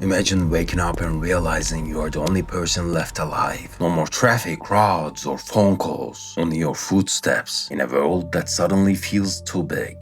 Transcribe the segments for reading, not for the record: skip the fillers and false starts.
Imagine waking up and realizing you are the only person left alive. No more traffic, crowds, or phone calls. Only your footsteps in a world that suddenly feels too big.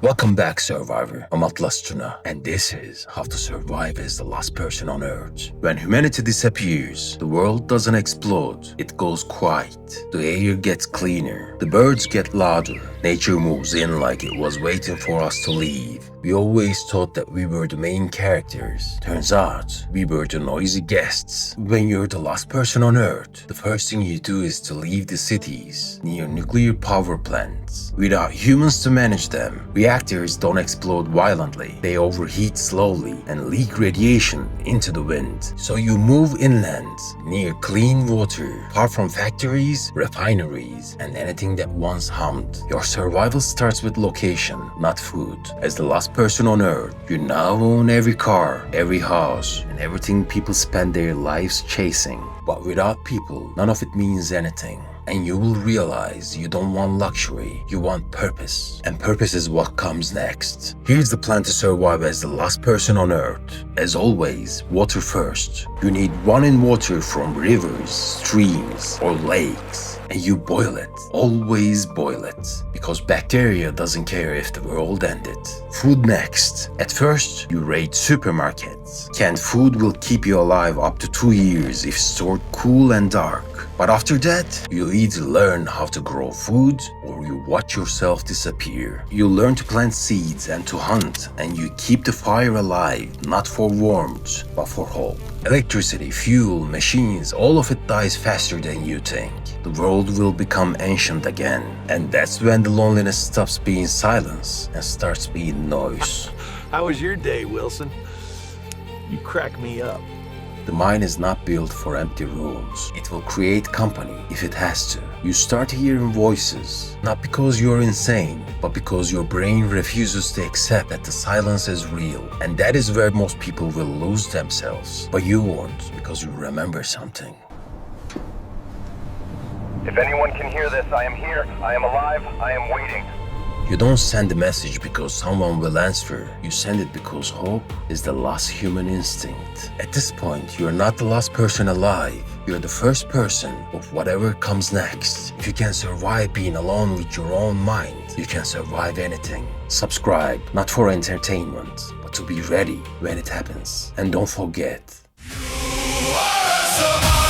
Welcome back, Survivor. I'm Tuna, and this is how to survive as the last person on Earth. When humanity disappears, the world doesn't explode, it goes quiet. The air gets cleaner, the birds get louder, nature moves in like it was waiting for us to leave. We always thought that we were the main characters. Turns out, we were the noisy guests. When you're the last person on Earth, the first thing you do is to leave the cities near nuclear power plants. Without humans to manage them, reactors don't explode violently. They overheat slowly and leak radiation into the wind. So you move inland, near clean water, far from factories, refineries, and anything that once hummed. Your survival starts with location, not food. As the last person on Earth, you now own every car, every house, and everything people spend their lives chasing. But without people, none of it means anything. And you will realize you don't want luxury, you want purpose. And purpose is what comes next. Here's the plan to survive as the last person on Earth. As always, water first. You need running water from rivers, streams, or lakes. And you boil it. Always boil it. Because bacteria doesn't care if the world ended. Food next. At first, you raid supermarkets. Canned food will keep you alive up to 2 years if stored cool and dark. But after that, you either learn how to grow food or you watch yourself disappear. You learn to plant seeds and to hunt, and you keep the fire alive, not for warmth, but for hope. Electricity, fuel, machines, all of it dies faster than you think. The world will become ancient again, and that's when the loneliness stops being silence and starts being noise. How was your day, Wilson? You crack me up. The mind is not built for empty rooms. It will create company if it has to. You start hearing voices, not because you're insane, but because your brain refuses to accept that the silence is real. And that is where most people will lose themselves. But you won't, because you remember something. If anyone can hear this, I am here, I am alive, I am waiting. You don't send a message because someone will answer. You send it because hope is the last human instinct. At this point, you're not the last person alive. You're the first person of whatever comes next. If you can survive being alone with your own mind, you can survive anything. Subscribe, not for entertainment, but to be ready when it happens. And don't forget. You are a survivor.